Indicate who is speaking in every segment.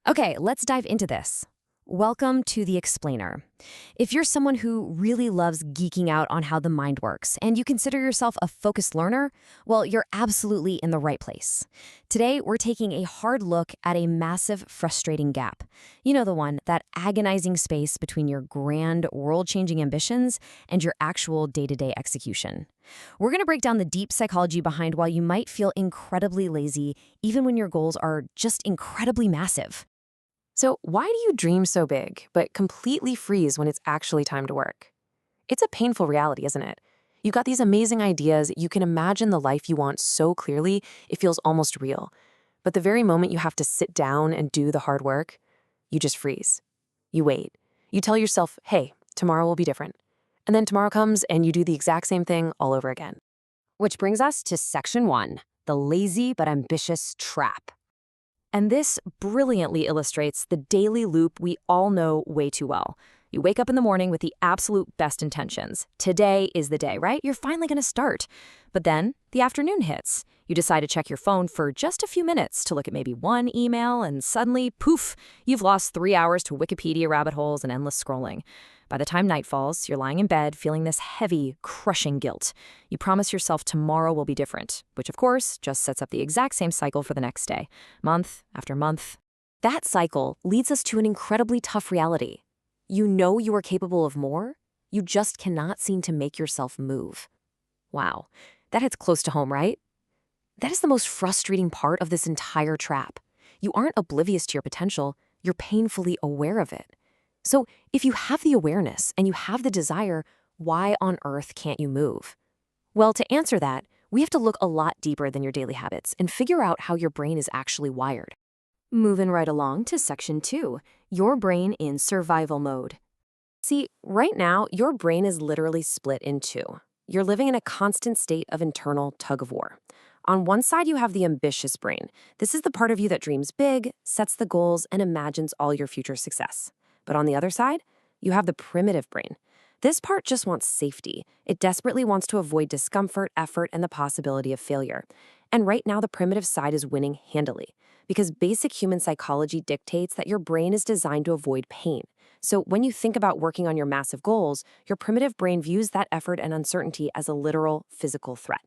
Speaker 1: Okay, let's dive into this. Welcome to The Explainer. If you're someone who really loves geeking out on how the mind works and you consider yourself a focused learner, well, you're absolutely in the right place. Today, we're taking a hard look at a massive, frustrating gap. You know the one, that agonizing space between your grand, world-changing ambitions and your actual day-to-day execution. We're going to break down the deep psychology behind why you might feel incredibly lazy even when your goals are just incredibly massive.
Speaker 2: So, why do you dream so big, but completely freeze when it's actually time to work? It's a painful reality, isn't it? You got these amazing ideas, you can imagine the life you want so clearly, it feels almost real. But the very moment you have to sit down and do the hard work, you just freeze. You wait. You tell yourself, hey, tomorrow will be different. And then tomorrow comes and you do the exact same thing all over again.
Speaker 1: Which brings us to Section 1, the lazy but ambitious trap. And this brilliantly illustrates the daily loop we all know way too well. You wake up in the morning with the absolute best intentions. Today is the day, right? You're finally going to start. But then the afternoon hits. You decide to check your phone for just a few minutes to look at maybe one email, and suddenly, poof, you've lost 3 hours to Wikipedia rabbit holes and endless scrolling. By the time night falls, you're lying in bed feeling this heavy, crushing guilt. You promise yourself tomorrow will be different, which of course just sets up the exact same cycle for the next day, month after month. That cycle leads us to an incredibly tough reality. You know you are capable of more, you just cannot seem to make yourself move. Wow, that hits close to home, right? That is the most frustrating part of this entire trap. You aren't oblivious to your potential, you're painfully aware of it. So if you have the awareness and you have the desire, why on earth can't you move? Well, to answer that, we have to look a lot deeper than your daily habits and figure out how your brain is actually wired. Moving right along to Section 2, your brain in survival mode. See, right now, your brain is literally split in two. You're living in a constant state of internal tug-of-war. On one side, you have the ambitious brain. This is the part of you that dreams big, sets the goals, and imagines all your future success. But on the other side, you have the primitive brain. This part just wants safety. It desperately wants to avoid discomfort, effort, and the possibility of failure. And right now, the primitive side is winning handily, because basic human psychology dictates that your brain is designed to avoid pain. So when you think about working on your massive goals, your primitive brain views that effort and uncertainty as a literal physical threat.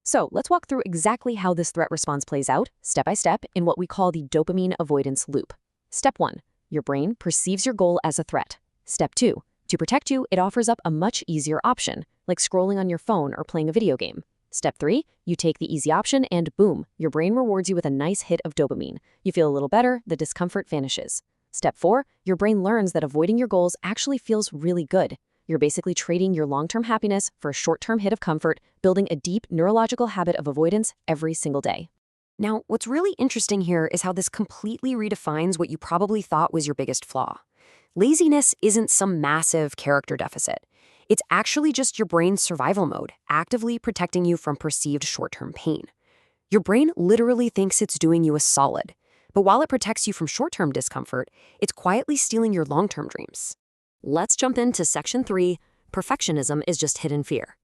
Speaker 1: So let's walk through exactly how this threat response plays out, step by step, in what we call the dopamine avoidance loop. Step 1. Your brain perceives your goal as a threat. Step 2. To protect you, it offers up a much easier option, like scrolling on your phone or playing a video game. Step 3. You take the easy option and boom, your brain rewards you with a nice hit of dopamine. You feel a little better, the discomfort vanishes. Step 4. Your brain learns that avoiding your goals actually feels really good. You're basically trading your long-term happiness for a short-term hit of comfort, building a deep neurological habit of avoidance every single day. Now, what's really interesting here is how this completely redefines what you probably thought was your biggest flaw. Laziness isn't some massive character deficit. It's actually just your brain's survival mode, actively protecting you from perceived short-term pain. Your brain literally thinks it's doing you a solid, but while it protects you from short-term discomfort, it's quietly stealing your long-term dreams. Let's jump into Section 3, perfectionism is just hidden fear.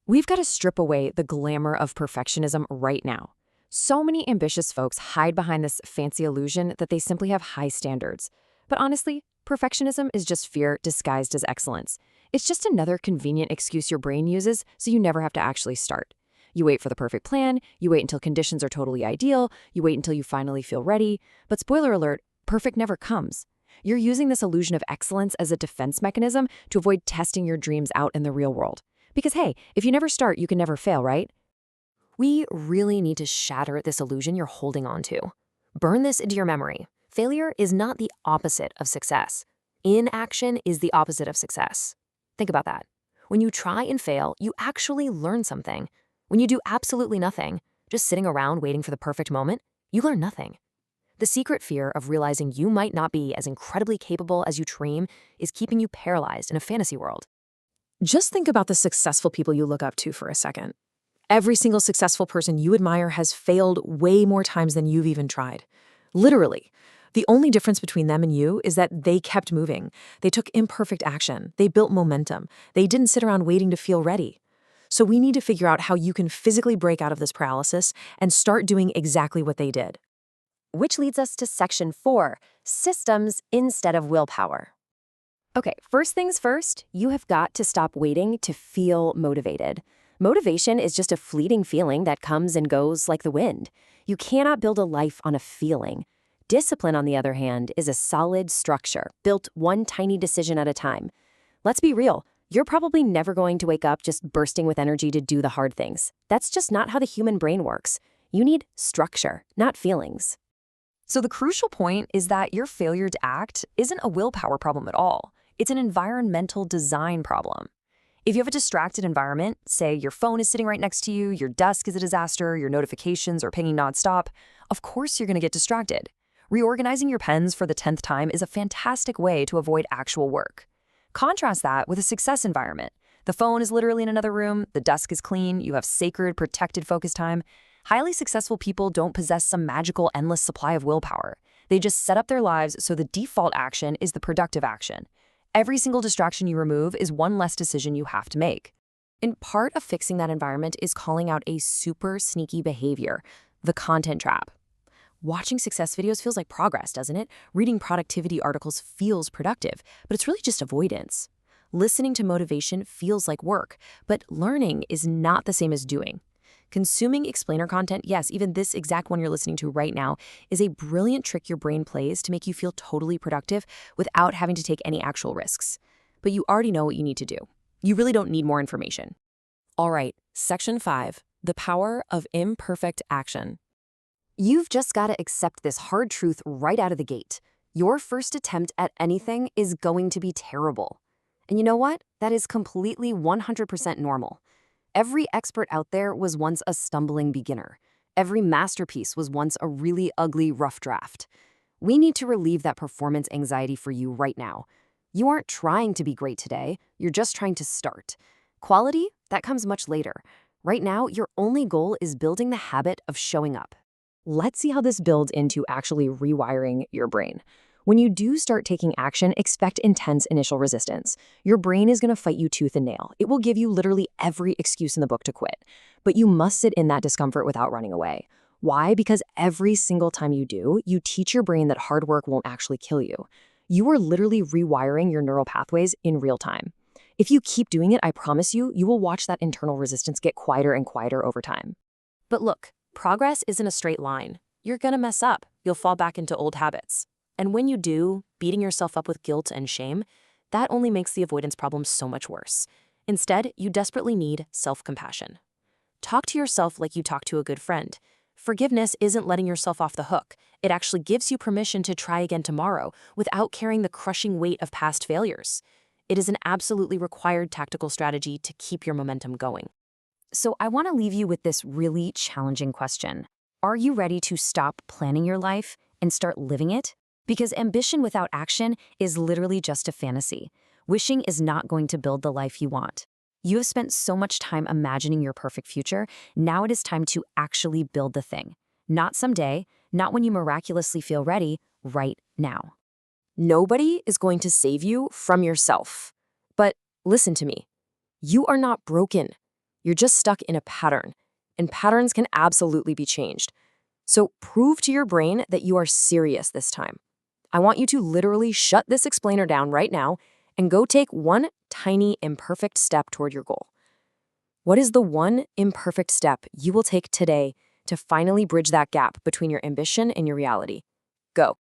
Speaker 1: We've got to strip away the glamour of perfectionism right now. So many ambitious folks hide behind this fancy illusion that they simply have high standards. But honestly, perfectionism is just fear disguised as excellence. It's just another convenient excuse your brain uses so you never have to actually start. You wait for the perfect plan, you wait until conditions are totally ideal, you wait until you finally feel ready. But spoiler alert, perfect never comes. You're using this illusion of excellence as a defense mechanism to avoid testing your dreams out in the real world. Because hey, if you never start, you can never fail, right? We really need to shatter this illusion you're holding on to. Burn this into your memory. Failure is not the opposite of success. Inaction is the opposite of success. Think about that. When you try and fail, you actually learn something. When you do absolutely nothing, just sitting around waiting for the perfect moment, you learn nothing. The secret fear of realizing you might not be as incredibly capable as you dream is keeping you paralyzed in a fantasy world.
Speaker 2: Just think about the successful people you look up to for a second. Every single successful person you admire has failed way more times than you've even tried. Literally. The only difference between them and you is that they kept moving. They took imperfect action. They built momentum. They didn't sit around waiting to feel ready. So we need to figure out how you can physically break out of this paralysis and start doing exactly what they did.
Speaker 1: which leads us to section 4, systems instead of willpower. Okay, first things first, you have got to stop waiting to feel motivated. Motivation is just a fleeting feeling that comes and goes like the wind. You cannot build a life on a feeling. Discipline, on the other hand, is a solid structure, built one tiny decision at a time. Let's be real, you're probably never going to wake up just bursting with energy to do the hard things. That's just not how the human brain works. You need structure, not feelings.
Speaker 2: So the crucial point is that your failure to act isn't a willpower problem at all. It's an environmental design problem. If you have a distracted environment, say your phone is sitting right next to you, your desk is a disaster, your notifications are pinging nonstop, of course you're going to get distracted. Reorganizing your pens for the 10th time is a fantastic way to avoid actual work. Contrast that with a success environment. The phone is literally in another room, the desk is clean, you have sacred, protected focus time. Highly successful people don't possess some magical, endless supply of willpower. They just set up their lives so the default action is the productive action. Every single distraction you remove is one less decision you have to make. And part of fixing that environment is calling out a super sneaky behavior, the content trap. Watching success videos feels like progress, doesn't it? Reading productivity articles feels productive, but it's really just avoidance. Listening to motivation feels like work, but learning is not the same as doing. Consuming explainer content, yes, even this exact one you're listening to right now, is a brilliant trick your brain plays to make you feel totally productive without having to take any actual risks. But you already know what you need to do. You really don't need more information. All right, section 5, the power of imperfect action.
Speaker 1: You've just got to accept this hard truth right out of the gate. Your first attempt at anything is going to be terrible. And you know what? That is completely 100% normal. Every expert out there was once a stumbling beginner. Every masterpiece was once a really ugly, rough draft. We need to relieve that performance anxiety for you right now. You aren't trying to be great today, you're just trying to start. Quality, that comes much later. Right now, your only goal is building the habit of showing up. Let's see how this builds into actually rewiring your brain. When you do start taking action, expect intense initial resistance. Your brain is going to fight you tooth and nail. It will give you literally every excuse in the book to quit. But you must sit in that discomfort without running away. Why? Because every single time you do, you teach your brain that hard work won't actually kill you. You are literally rewiring your neural pathways in real time. If you keep doing it, I promise you, you will watch that internal resistance get quieter and quieter over time. But look, progress isn't a straight line. You're going to mess up. You'll fall back into old habits. And when you do, beating yourself up with guilt and shame, that only makes the avoidance problem so much worse. Instead, you desperately need self-compassion. Talk to yourself like you talk to a good friend. Forgiveness isn't letting yourself off the hook. It actually gives you permission to try again tomorrow without carrying the crushing weight of past failures. It is an absolutely required tactical strategy to keep your momentum going. So I want to leave you with this really challenging question. Are you ready to stop planning your life and start living it? Because ambition without action is literally just a fantasy. Wishing is not going to build the life you want. You have spent so much time imagining your perfect future, now it is time to actually build the thing. Not someday, not when you miraculously feel ready, right now. Nobody is going to save you from yourself. But listen to me. You are not broken. You're just stuck in a pattern. And patterns can absolutely be changed. So prove to your brain that you are serious this time. I want you to literally shut this explainer down right now and go take one tiny imperfect step toward your goal. What is the one imperfect step you will take today to finally bridge that gap between your ambition and your reality? Go.